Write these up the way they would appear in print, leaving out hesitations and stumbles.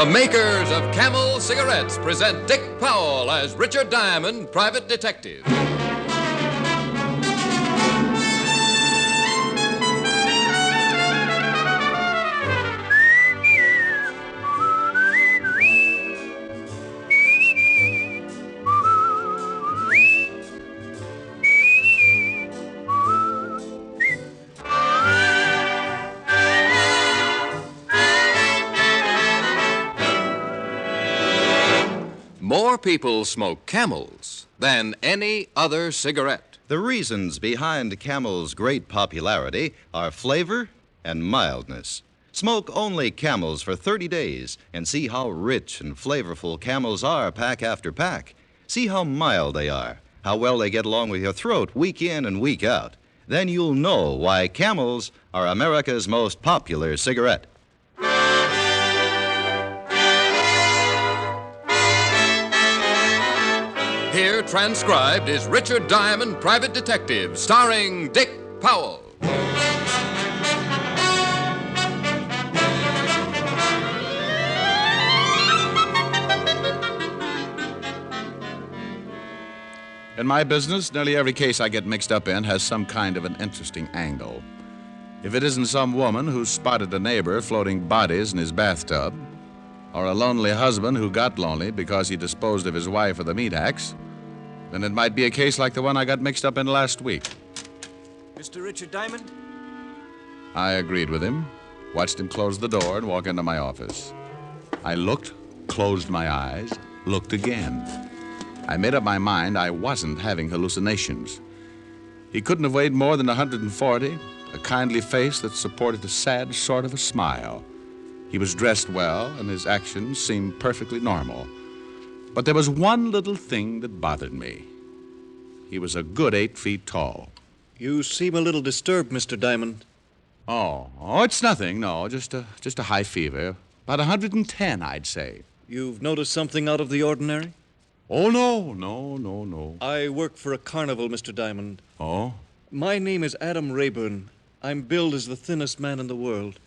The makers of Camel cigarettes present Dick Powell as Richard Diamond, private detective. More people smoke Camels than any other cigarette. The reasons behind Camel's great popularity are flavor and mildness. Smoke only Camels for 30 days and see how rich and flavorful Camels are pack after pack. See how mild they are, how well they get along with your throat week in and week out. Then you'll know why Camels are America's most popular cigarette. Here, transcribed, is Richard Diamond, private detective, starring Dick Powell. In my business, nearly every case I get mixed up in has some kind of an interesting angle. If it isn't some woman who spotted a neighbor floating bodies in his bathtub, or a lonely husband who got lonely because he disposed of his wife with a meat axe, then it might be a case like the one I got mixed up in last week. Mr. Richard Diamond? I agreed with him, watched him close the door and walk into my office. I looked, closed my eyes, looked again. I made up my mind I wasn't having hallucinations. He couldn't have weighed more than 140, a kindly face that supported a sad sort of a smile. He was dressed well, and his actions seemed perfectly normal. But there was one little thing that bothered me. He was a good 8 feet tall. You seem a little disturbed, Mr. Diamond. Oh, it's nothing, no, just a high fever. About 110, I'd say. You've noticed something out of the ordinary? Oh, no. I work for a carnival, Mr. Diamond. Oh? My name is Adam Rayburn. I'm billed as the thinnest man in the world.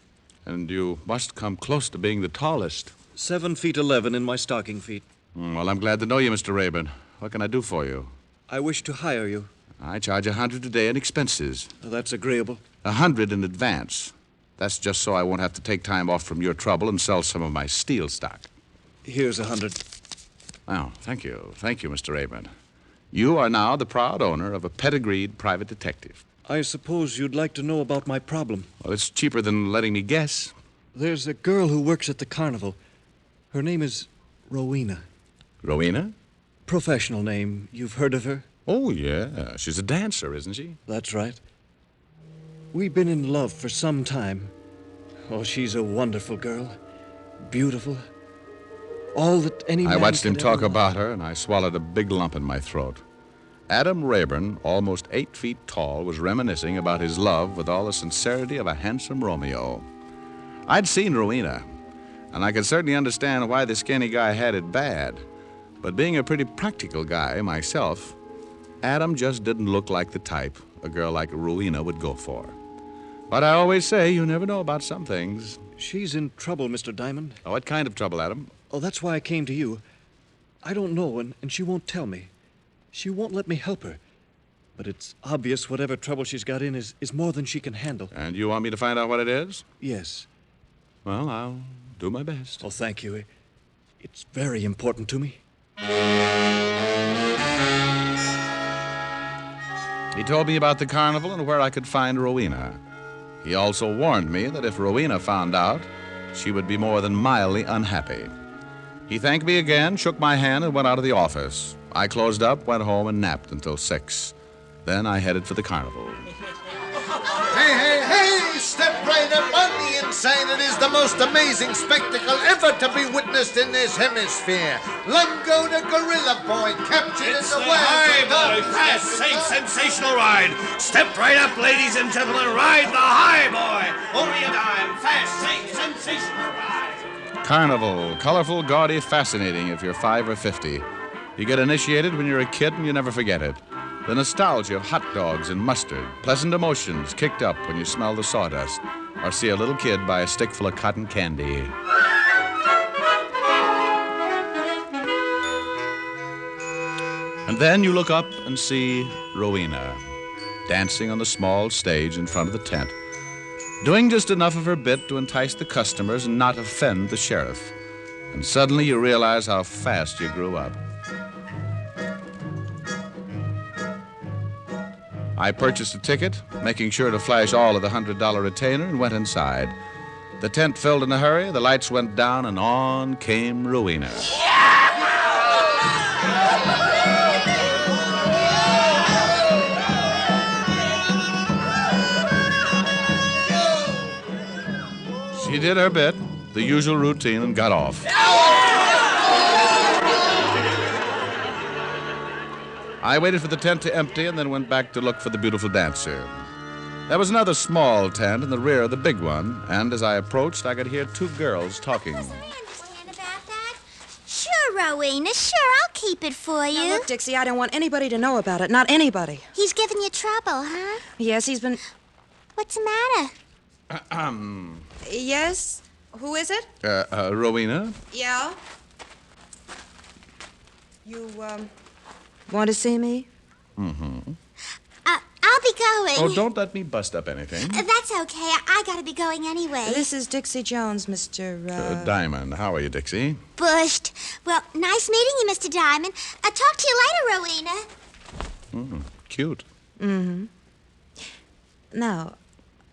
And you must come close to being the tallest. 7 feet 11 in my stocking feet. Well, I'm glad to know you, Mr. Rayburn. What can I do for you? I wish to hire you. I charge $100 a day in expenses. That's agreeable. $100 in advance. That's just so I won't have to take time off from your trouble and sell some of my steel stock. Here's $100. Oh, thank you. Thank you, Mr. Rayburn. You are now the proud owner of a pedigreed private detective. I suppose you'd like to know about my problem. Well, it's cheaper than letting me guess. There's a girl who works at the carnival. Her name is Rowena. Rowena? Professional name. You've heard of her? Oh, yeah. She's a dancer, isn't she? That's right. We've been in love for some time. Oh, she's a wonderful girl. Beautiful. All that any man I watched him could talk ever about her, and I swallowed a big lump in my throat. Adam Rayburn, almost 8 feet tall, was reminiscing about his love with all the sincerity of a handsome Romeo. I'd seen Rowena, and I could certainly understand why the skinny guy had it bad. But being a pretty practical guy myself, Adam just didn't look like the type a girl like Rowena would go for. But I always say you never know about some things. She's in trouble, Mr. Diamond. Oh, what kind of trouble, Adam? Oh, that's why I came to you. I don't know, and she won't tell me. She won't let me help her. But it's obvious whatever trouble she's got in is more than she can handle. And you want me to find out what it is? Yes. Well, I'll do my best. Oh, thank you. It's very important to me. He told me about the carnival and where I could find Rowena. He also warned me that if Rowena found out, she would be more than mildly unhappy. He thanked me again, shook my hand, and went out of the office. I closed up, went home, and napped until 6. Then I headed for the carnival. Hey, step right up on the inside. It is the most amazing spectacle ever to be witnessed in this hemisphere. Lungo the Gorilla Boy captured It's in the the wild. high boy, fast, safe, sensational ride. Step right up, ladies and gentlemen, ride the high boy. Only a dime, fast, safe, sensational ride. Carnival, colorful, gaudy, fascinating if you're 5 or 50. You get initiated when you're a kid and you never forget it. The nostalgia of hot dogs and mustard, pleasant emotions kicked up when you smell the sawdust or see a little kid buy a stick full of cotton candy. And then you look up and see Rowena dancing on the small stage in front of the tent, doing just enough of her bit to entice the customers and not offend the sheriff. And suddenly you realize how fast you grew up. I purchased a ticket, making sure to flash all of the $100 retainer, and went inside. The tent filled in a hurry, the lights went down, and on came Rowena. She did her bit, the usual routine, and got off. I waited for the tent to empty and then went back to look for the beautiful dancer. There was another small tent in the rear of the big one, and as I approached, I could hear two girls talking. Sure, Rowena, sure, I'll keep it for you. Now, look, Dixie, I don't want anybody to know about it. Not anybody. He's giving you trouble, huh? Yes, he's been... What's the matter? Yes? Who is it? Rowena? Yeah? You, want to see me? Mm-hmm. I'll be going. Oh, don't let me bust up anything. That's okay. I gotta be going anyway. This is Dixie Jones, Mr. Diamond. How are you, Dixie? Bushed. Well, nice meeting you, Mr. Diamond. I'll talk to you later, Rowena. Cute. Mm-hmm. Now,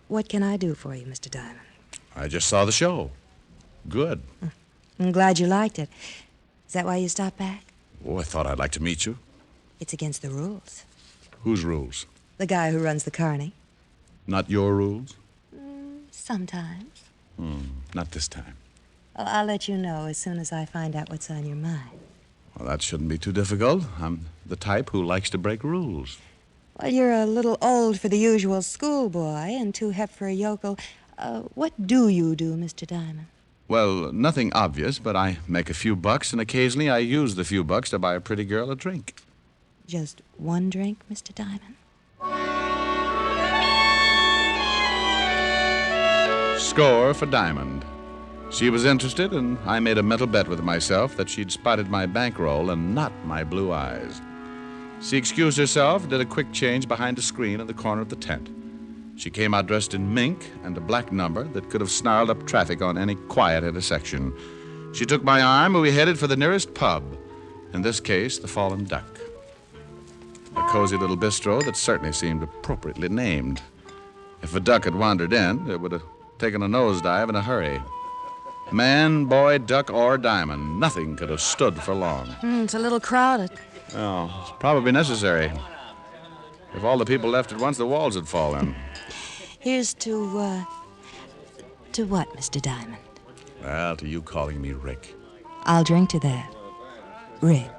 what can I do for you, Mr. Diamond? I just saw the show. Good. I'm glad you liked it. Is that why you stopped back? Oh, I thought I'd like to meet you. It's against the rules. Whose rules? The guy who runs the carny. Not your rules? Sometimes. Not this time. Well, I'll let you know as soon as I find out what's on your mind. Well, that shouldn't be too difficult. I'm the type who likes to break rules. Well, you're a little old for the usual schoolboy and too hep for a yokel. What do you do, Mr. Diamond? Well, nothing obvious, but I make a few bucks, and occasionally I use the few bucks to buy a pretty girl a drink. Just one drink, Mr. Diamond? Score for Diamond. She was interested, and I made a mental bet with myself that she'd spotted my bankroll and not my blue eyes. She excused herself, did a quick change behind a screen in the corner of the tent. She came out dressed in mink and a black number that could have snarled up traffic on any quiet intersection. She took my arm, and we headed for the nearest pub, in this case, the Fallen Duck. A cozy little bistro that certainly seemed appropriately named. If a duck had wandered in, it would have taken a nosedive in a hurry. Man, boy, duck, or diamond, nothing could have stood for long. It's a little crowded. Oh, it's probably necessary. If all the people left at once, the walls would fall in. Here's to what, Mr. Diamond? Well, to you calling me Rick. I'll drink to that. Rick.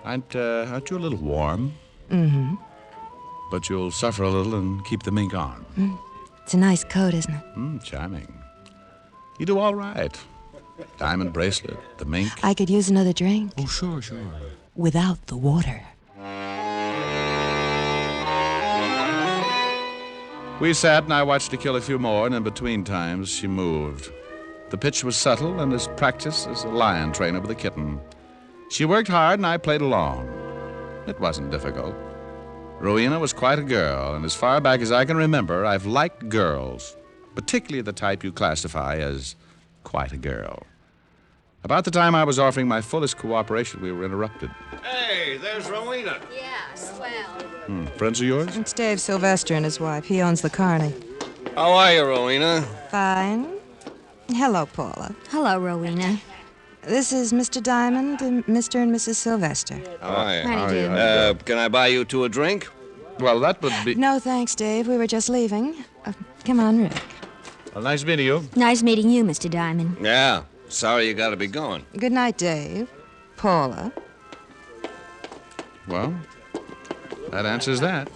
Aren't you a little warm? Mm-hmm. But you'll suffer a little and keep the mink on. It's a nice coat, isn't it? Charming. You do all right. Diamond bracelet, the mink. I could use another drink. Oh, sure. Without the water. We sat, and I watched her kill a few more, and in between times, she moved. The pitch was subtle and as practiced as a lion trainer with a kitten. She worked hard, and I played along. It wasn't difficult. Rowena was quite a girl, and as far back as I can remember, I've liked girls, particularly the type you classify as quite a girl. About the time I was offering my fullest cooperation, we were interrupted. Hey, there's Rowena. Yeah, swell. Friends of yours? It's Dave Sylvester and his wife. He owns the carny. How are you, Rowena? Fine. Hello, Paula. Hello, Rowena. This is Mr. Diamond and Mr. and Mrs. Sylvester. How are you? How do you do? Can I buy you two a drink? Well, that would be... No, thanks, Dave. We were just leaving. Come on, Rick. Well, nice meeting you. Nice meeting you, Mr. Diamond. Yeah. Sorry you gotta be going. Good night, Dave. Paula. Well, that answers that.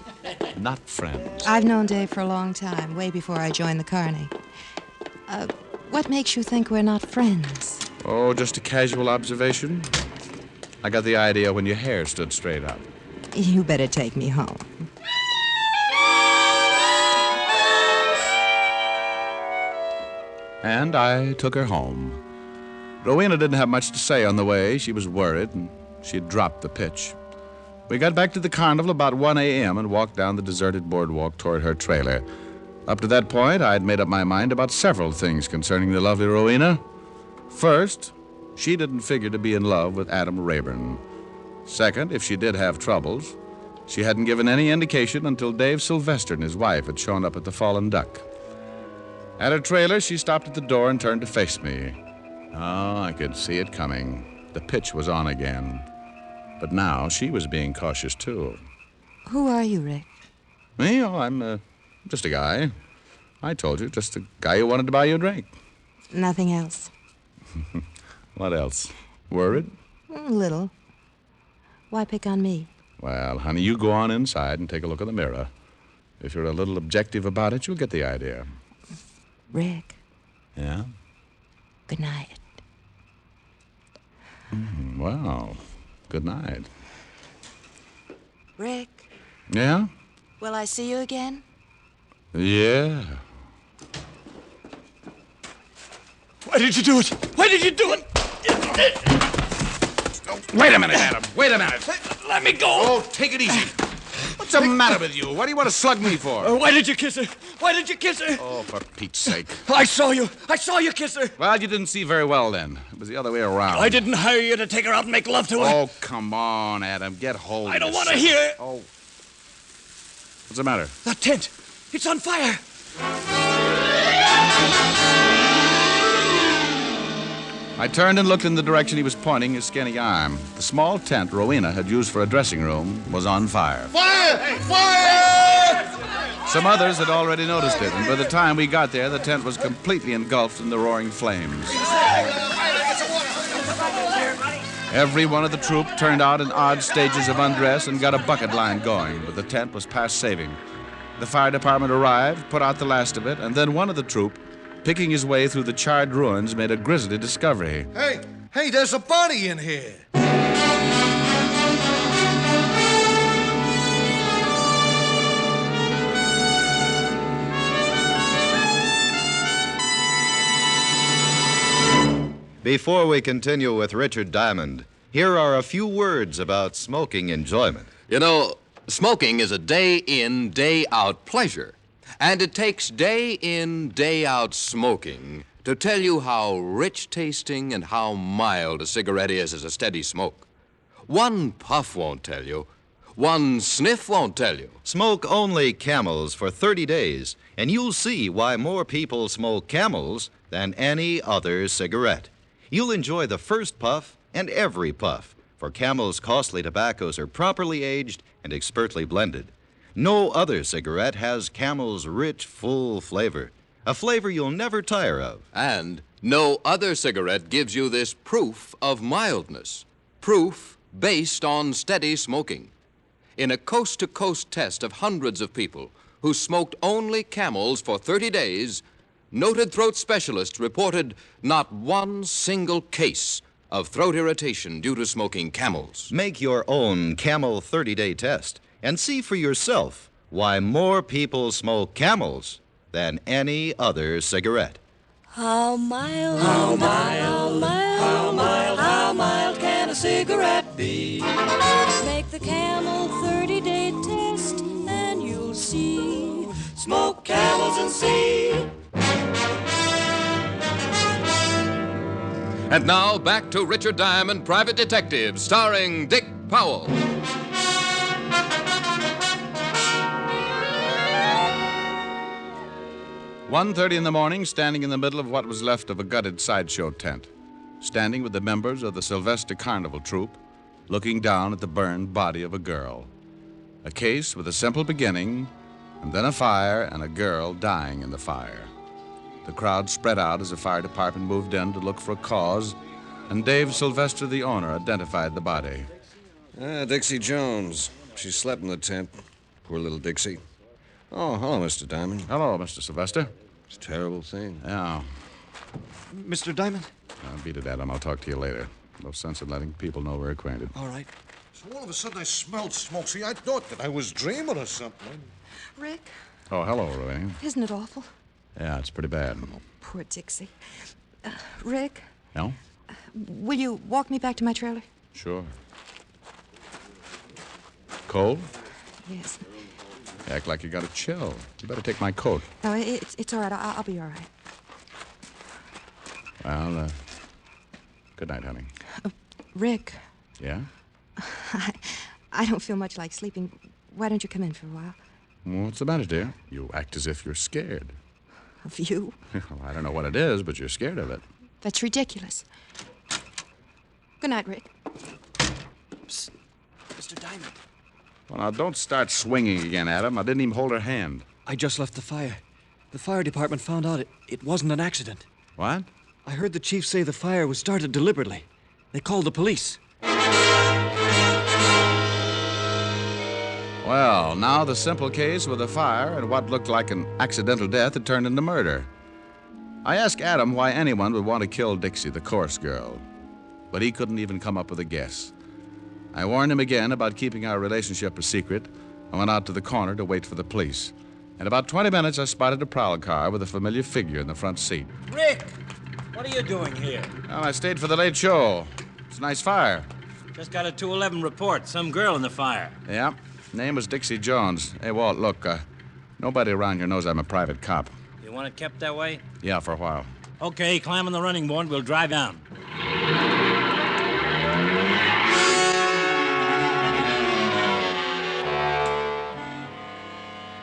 Not friends. I've known Dave for a long time, way before I joined the carny. What makes you think we're not friends? Oh, just a casual observation. I got the idea when your hair stood straight up. You better take me home. And I took her home. Rowena didn't have much to say on the way. She was worried, and she had dropped the pitch. We got back to the Carnival about 1 a.m. and walked down the deserted boardwalk toward her trailer. Up to that point, I had made up my mind about several things concerning the lovely Rowena. First, she didn't figure to be in love with Adam Rayburn. Second, if she did have troubles, she hadn't given any indication until Dave Sylvester and his wife had shown up at the Fallen Duck. At her trailer, she stopped at the door and turned to face me. Oh, I could see it coming. The pitch was on again. But now she was being cautious, too. Who are you, Rick? Me? Oh, I'm just a guy. I told you, just a guy who wanted to buy you a drink. Nothing else. What else? Worried? A little. Why pick on me? Well, honey, you go on inside and take a look in the mirror. If you're a little objective about it, you'll get the idea. Rick. Yeah? Good night. Well, good night. Rick, Yeah? will I see you again? Yeah. Why did you do it? Why did you do it? Wait a minute, Adam. Wait a minute. Let me go. Oh, take it easy. What's the matter with you? What do you want to slug me for? Why did you kiss her? Why did you kiss her? Oh, for Pete's sake. I saw you. I saw you kiss her. Well, you didn't see very well then. It was the other way around. I didn't hire you to take her out and make love to her. Oh, come on, Adam. Get hold of I don't want to yourself. hear it. Oh. What's the matter? That tent. It's on fire. I turned and looked in the direction he was pointing his skinny arm. The small tent Rowena had used for a dressing room was on fire. Fire! Fire! Some others had already noticed it, and by the time we got there, the tent was completely engulfed in the roaring flames. Every one of the troupe turned out in odd stages of undress and got a bucket line going, but the tent was past saving. The fire department arrived, put out the last of it, and then one of the troupe, picking his way through the charred ruins, made a grisly discovery. Hey, there's a body in here. Before we continue with Richard Diamond, here are a few words about smoking enjoyment. You know, smoking is a day-in, day-out pleasure. And it takes day-in, day-out smoking to tell you how rich-tasting and how mild a cigarette is as a steady smoke. One puff won't tell you. One sniff won't tell you. Smoke only Camels for 30 days, and you'll see why more people smoke Camels than any other cigarette. You'll enjoy the first puff and every puff, for Camel's costly tobaccos are properly aged and expertly blended. No other cigarette has Camel's rich, full flavor, a flavor you'll never tire of. And no other cigarette gives you this proof of mildness. Proof based on steady smoking. In a coast-to-coast test of hundreds of people who smoked only Camels for 30 days, noted throat specialists reported not one single case of throat irritation due to smoking Camels. Make your own Camel 30-day test and see for yourself why more people smoke Camels than any other cigarette. How mild, how mild, how mild, how mild, how mild can a cigarette be? Make the Camel 30-day test and you'll see. Smoke Camels and see. And now back to Richard Diamond, Private Detective, starring Dick Powell. 1:30 in the morning, standing in the middle of what was left of a gutted sideshow tent, standing with the members of the Sylvester Carnival troupe, looking down at the burned body of a girl. A case with a simple beginning, and then a fire and a girl dying in the fire. The crowd spread out as the fire department moved in to look for a cause, and Dave Sylvester, the owner, identified the body. Dixie Jones. She slept in the tent. Poor little Dixie. Oh, hello, Mr. Diamond. Hello, Mr. Sylvester. It's a terrible thing. Yeah. Mr. Diamond? Beat it, Adam. I'll talk to you later. No sense in letting people know we're acquainted. All right. So all of a sudden I smelled smoke. See, I thought that I was dreaming or something. Rick, Oh, hello, Rowena. isn't it awful? Yeah, it's pretty bad. Poor Dixie. Rick, No? Will you walk me back to my trailer? Sure. Cold? Yes. You act like you got a chill. You better take my coat. No, it's all right. I'll be all right. Well, good night, honey. Rick, Yeah? I don't feel much like sleeping. Why don't you come in for a while? What's the matter, dear? You act as if you're scared. Of you? Well, I don't know what it is, but you're scared of it. That's ridiculous. Good night, Rick. Psst. Mr. Diamond. Well, now, don't start swinging again, Adam. I didn't even hold her hand. I just left the fire. The fire department found out it wasn't an accident. What? I heard the chief say the fire was started deliberately. They called the police. Well, now the simple case with a fire and what looked like an accidental death had turned into murder. I asked Adam why anyone would want to kill Dixie, the chorus girl, but he couldn't even come up with a guess. I warned him again about keeping our relationship a secret and went out to the corner to wait for the police. In about 20 minutes, I spotted a prowl car with a familiar figure in the front seat. Rick, what are you doing here? Well, I stayed for the late show. It's a nice fire. Just got a 211 report. Some girl in the fire. Yeah. Name was Dixie Jones. Hey, Walt, look, nobody around here knows I'm a private cop. You want it kept that way? Yeah, for a while. Okay, climb on the running board. We'll drive down.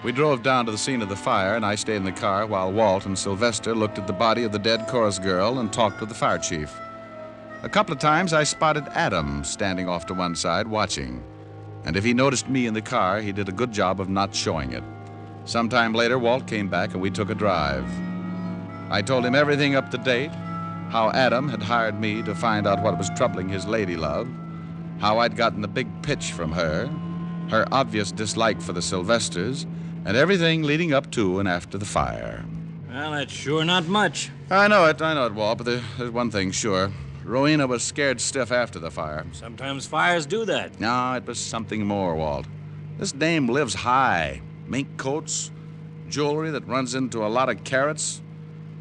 We drove down to the scene of the fire, and I stayed in the car while Walt and Sylvester looked at the body of the dead chorus girl and talked with the fire chief. A couple of times, I spotted Adam standing off to one side watching. And if he noticed me in the car, he did a good job of not showing it. Sometime later, Walt came back and we took a drive. I told him everything up to date, how Adam had hired me to find out what was troubling his lady love, how I'd gotten the big pitch from her, her obvious dislike for the Sylvesters, and everything leading up to and after the fire. Well, that's sure not much. I know it, Walt, but there's one thing sure. Rowena was scared stiff after the fire. Sometimes fires do that. No, it was something more, Walt. This dame lives high. Mink coats, jewelry that runs into a lot of carats.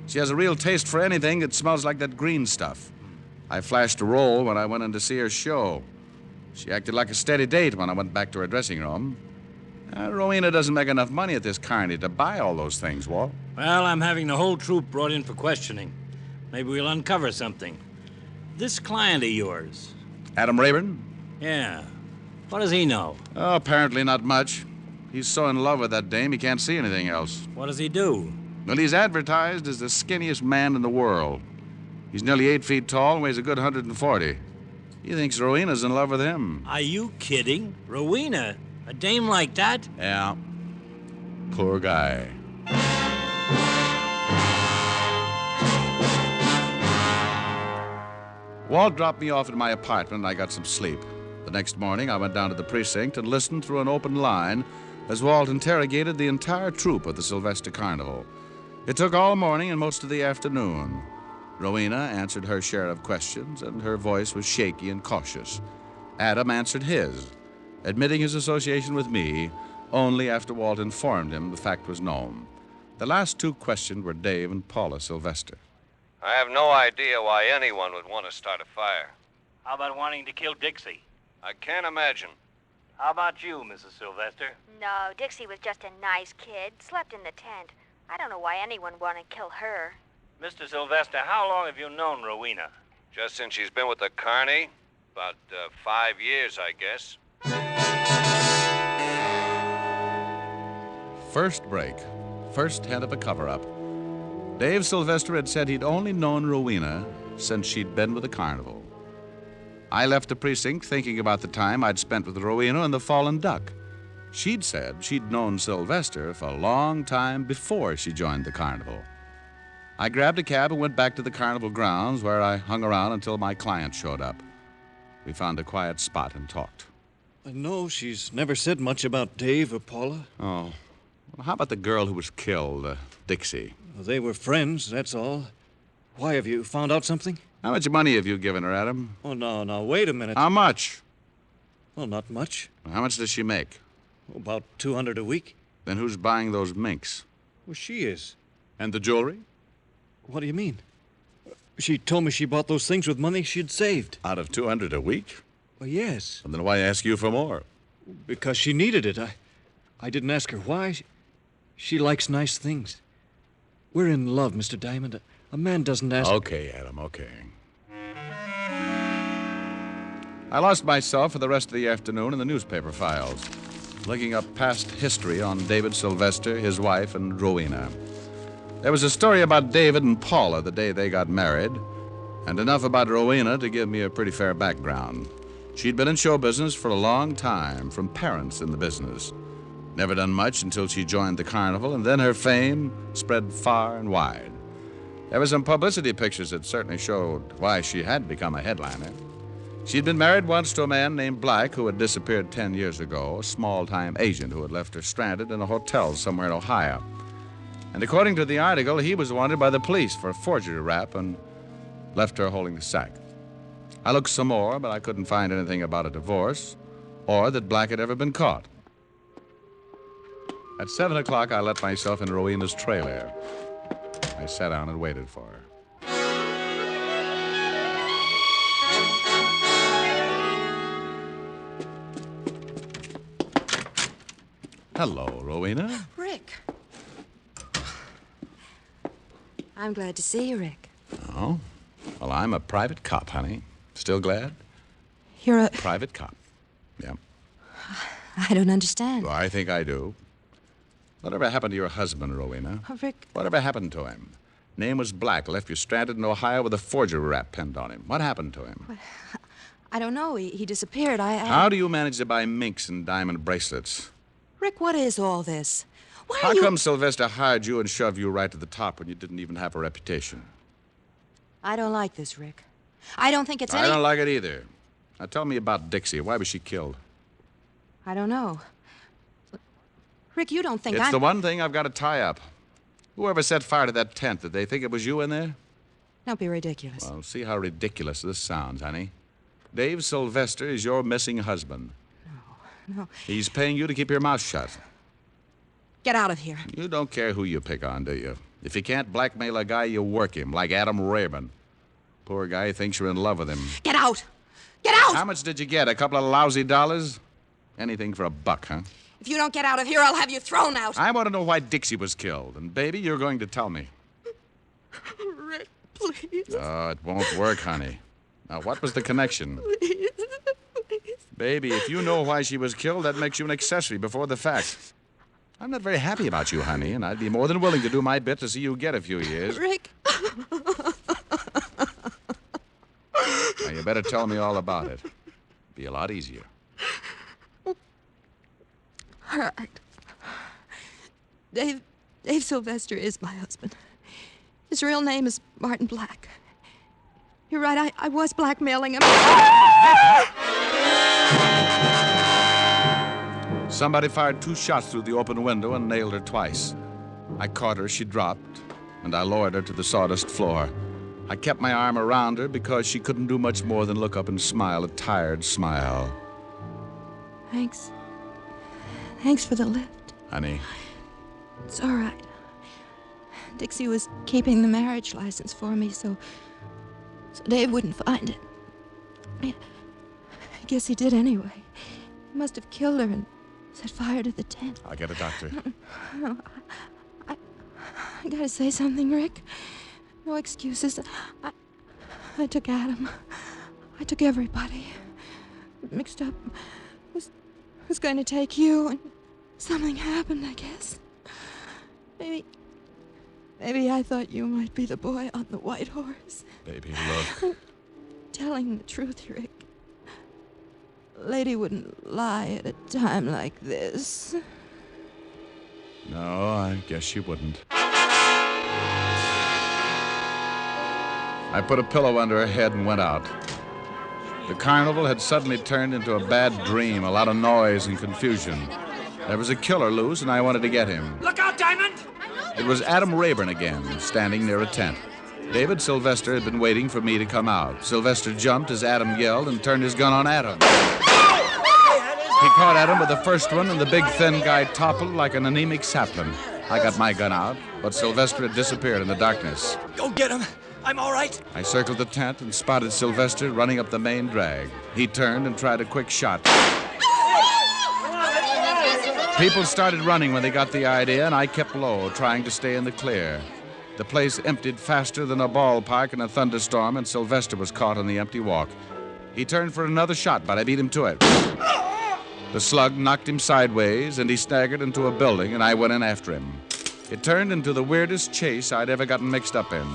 She has a real taste for anything that smells like that green stuff. I flashed a roll when I went in to see her show. She acted like a steady date when I went back to her dressing room. Rowena doesn't make enough money at this carny to buy all those things, Walt. Well, I'm having the whole troupe brought in for questioning. Maybe we'll uncover something. This client of yours. Adam Rayburn? Yeah. What does he know? Oh, apparently not much. He's so in love with that dame, he can't see anything else. What does he do? Well, he's advertised as the skinniest man in the world. He's nearly 8 feet tall and weighs a good 140. He thinks Rowena's in love with him. Are you kidding? Rowena? A dame like that? Yeah. Poor guy. Walt dropped me off at my apartment and I got some sleep. The next morning, I went down to the precinct and listened through an open line as Walt interrogated the entire troupe of the Sylvester Carnival. It took all morning and most of the afternoon. Rowena answered her share of questions, and her voice was shaky and cautious. Adam answered his, admitting his association with me only after Walt informed him the fact was known. The last two questioned were Dave and Paula Sylvester. I have no idea why anyone would want to start a fire. How about wanting to kill Dixie? I can't imagine. How about you, Mrs. Sylvester? No, Dixie was just a nice kid. Slept in the tent. I don't know why anyone would want to kill her. Mr. Sylvester, how long have you known Rowena? Just since she's been with the carny? About 5 years, I guess. First break. First hint of a cover-up. Dave Sylvester had said he'd only known Rowena since she'd been with the Carnival. I left the precinct thinking about the time I'd spent with Rowena and the Fallen Duck. She'd said she'd known Sylvester for a long time before she joined the Carnival. I grabbed a cab and went back to the Carnival grounds, where I hung around until my client showed up. We found a quiet spot and talked. No, she's never said much about Dave or Paula. Oh. Well, how about the girl who was killed, Dixie? Well, they were friends, that's all. Why, have you found out something? How much money have you given her, Adam? Oh, no, wait a minute. How much? Well, not much. How much does she make? About $200 a week. Then who's buying those minks? Well, she is. And the jewelry? What do you mean? She told me she bought those things with money she'd saved. Out of $200 a week? Well, yes. And then why ask you for more? Because she needed it. I didn't ask her why. She likes nice things. We're in love, Mr. Diamond. A man doesn't ask... Okay, Adam, okay. I lost myself for the rest of the afternoon in the newspaper files, looking up past history on David Sylvester, his wife, and Rowena. There was a story about David and Paula the day they got married, and enough about Rowena to give me a pretty fair background. She'd been in show business for a long time, from parents in the business. Never done much until she joined the Carnival, and then her fame spread far and wide. There were some publicity pictures that certainly showed why she had become a headliner. She'd been married once to a man named Black who had disappeared 10 years ago, a small-time agent who had left her stranded in a hotel somewhere in Ohio. And according to the article, he was wanted by the police for a forgery rap and left her holding the sack. I looked some more, but I couldn't find anything about a divorce or that Black had ever been caught. At 7 o'clock, I let myself in Rowena's trailer. I sat down and waited for her. Hello, Rowena. Rick. I'm glad to see you, Rick. Oh? Well, I'm a private cop, honey. Still glad? You're a... Private cop. Yeah. I don't understand. Well, I think I do. Whatever happened to your husband, Rowena? Oh, Rick... Whatever happened to him? Name was Black, left you stranded in Ohio with a forgery rap pinned on him. What happened to him? Well, I don't know. He disappeared. How do you manage to buy minks and diamond bracelets? Rick, what is all this? Why How are you... come Sylvester hired you and shoved you right to the top when you didn't even have a reputation? I don't like this, Rick. I don't think it's I don't like it either. Now tell me about Dixie. Why was she killed? I don't know. Rick, you don't think It's I'm... the one thing I've got to tie up. Whoever set fire to that tent, did they think it was you in there? Don't be ridiculous. Well, see how ridiculous this sounds, honey. Dave Sylvester is your missing husband. No. He's paying you to keep your mouth shut. Get out of here. You don't care who you pick on, do you? If you can't blackmail a guy, you work him, like Adam Rayburn. Poor guy thinks you're in love with him. Get out! Get out! How much did you get? A couple of lousy dollars? Anything for a buck, huh? If you don't get out of here, I'll have you thrown out. I want to know why Dixie was killed. And, baby, you're going to tell me. Rick, please. Oh, it won't work, honey. Now, what was the connection? Please. Baby, if you know why she was killed, that makes you an accessory before the fact. I'm not very happy about you, honey, and I'd be more than willing to do my bit to see you get a few years. Rick. Now, you better tell me all about it. Be a lot easier. All right. Dave Sylvester is my husband. His real name is Martin Black. You're right, I was blackmailing him. Somebody fired 2 shots through the open window and nailed her twice. I caught her, she dropped, and I lowered her to the sawdust floor. I kept my arm around her because she couldn't do much more than look up and smile, a tired smile. Thanks. Thanks for the lift. Honey. It's all right. Dixie was keeping the marriage license for me, so Dave wouldn't find it. I guess he did anyway. He must have killed her and set fire to the tent. I'll get a doctor. No, I gotta say something, Rick. No excuses. I took Adam. I took everybody. Mixed up. Was going to take you, and something happened, I guess. Maybe I thought you might be the boy on the white horse. Baby, look. Telling the truth, Rick. A lady wouldn't lie at a time like this. No, I guess she wouldn't. I put a pillow under her head and went out. The carnival had suddenly turned into a bad dream, a lot of noise and confusion. There was a killer loose, and I wanted to get him. Look out, Diamond! It was Adam Rayburn again, standing near a tent. David Sylvester had been waiting for me to come out. Sylvester jumped as Adam yelled and turned his gun on Adam. He caught Adam with the first one, and the big, thin guy toppled like an anemic sapling. I got my gun out, but Sylvester had disappeared in the darkness. Go get him. I'm all right. I circled the tent and spotted Sylvester running up the main drag. He turned and tried a quick shot. People started running when they got the idea, and I kept low, trying to stay in the clear. The place emptied faster than a ballpark in a thunderstorm, and Sylvester was caught on the empty walk. He turned for another shot, but I beat him to it. The slug knocked him sideways, and he staggered into a building, and I went in after him. It turned into the weirdest chase I'd ever gotten mixed up in.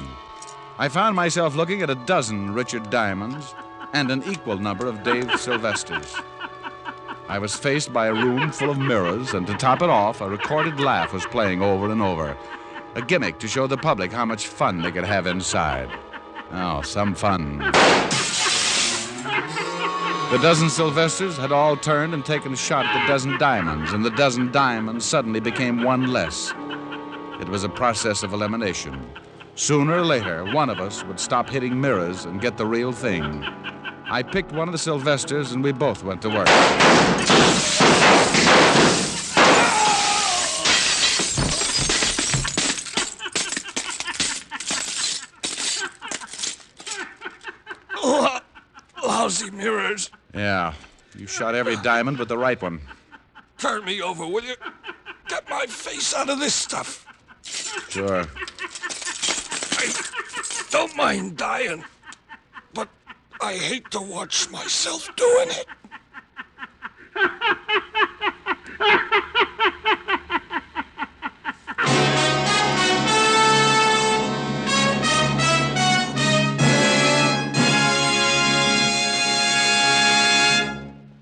I found myself looking at a dozen Richard Diamonds and an equal number of Dave Sylvesters. I was faced by a room full of mirrors, and to top it off, a recorded laugh was playing over and over. A gimmick to show the public how much fun they could have inside. Oh, some fun. The dozen Sylvesters had all turned and taken a shot at the dozen Diamonds, and the dozen Diamonds suddenly became one less. It was a process of elimination. Sooner or later, one of us would stop hitting mirrors and get the real thing. I picked one of the Sylvesters, and we both went to work. Oh, lousy mirrors. Yeah, you shot every diamond but the right one. Turn me over, will you? Get my face out of this stuff. Sure. I don't mind dying, but I hate to watch myself doing it.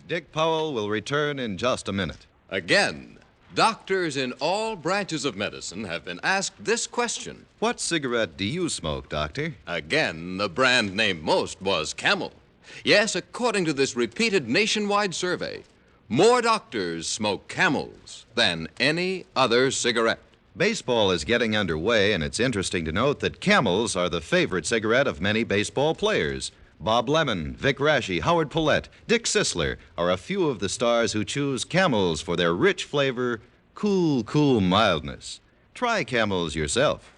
Dick Powell will return in just a minute. Again, doctors in all branches of medicine have been asked this question. What cigarette do you smoke, Doctor? Again, the brand named most was Camel. Yes, according to this repeated nationwide survey, more doctors smoke Camels than any other cigarette. Baseball is getting underway, and it's interesting to note that Camels are the favorite cigarette of many baseball players. Bob Lemon, Vic Raschi, Howard Paulette, Dick Sisler are a few of the stars who choose Camels for their rich flavor, cool mildness. Try Camels yourself.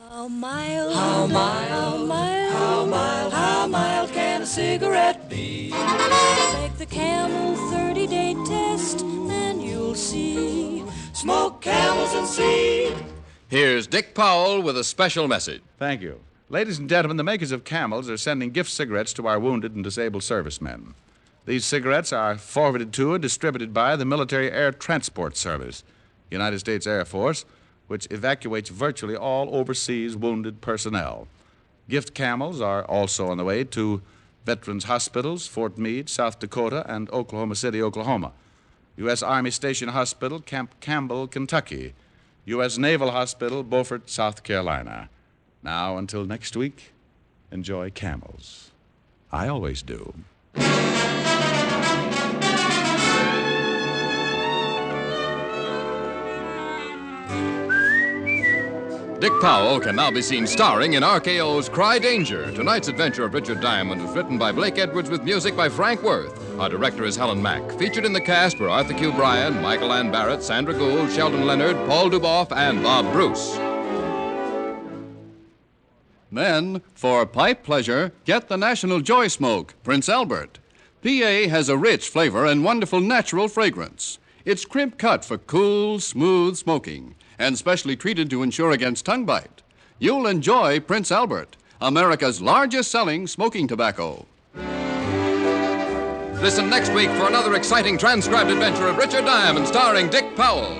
How mild, how mild, how mild, how mild can a cigarette be? Take the Camel 30-day test and you'll see. Smoke Camels and see. Here's Dick Powell with a special message. Thank you. Ladies and gentlemen, the makers of Camels are sending gift cigarettes to our wounded and disabled servicemen. These cigarettes are forwarded to and distributed by the Military Air Transport Service, United States Air Force, which evacuates virtually all overseas wounded personnel. Gift Camels are also on the way to Veterans Hospitals, Fort Meade, South Dakota, and Oklahoma City, Oklahoma. U.S. Army Station Hospital, Camp Campbell, Kentucky. U.S. Naval Hospital, Beaufort, South Carolina. Now, until next week, enjoy Camels. I always do. Dick Powell can now be seen starring in RKO's Cry Danger. Tonight's adventure of Richard Diamond was written by Blake Edwards with music by Frank Worth. Our director is Helen Mack. Featured in the cast were Arthur Q. Bryan, Michael Ann Barrett, Sandra Gould, Sheldon Leonard, Paul Dubov, and Bob Bruce. Then, for pipe pleasure, get the National Joy Smoke, Prince Albert. PA has a rich flavor and wonderful natural fragrance. It's crimp cut for cool, smooth smoking and specially treated to ensure against tongue bite. You'll enjoy Prince Albert, America's largest selling smoking tobacco. Listen next week for another exciting transcribed adventure of Richard Diamond starring Dick Powell.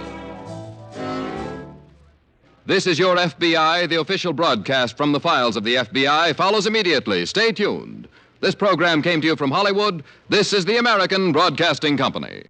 This is Your FBI. The official broadcast from the files of the FBI follows immediately. Stay tuned. This program came to you from Hollywood. This is the American Broadcasting Company.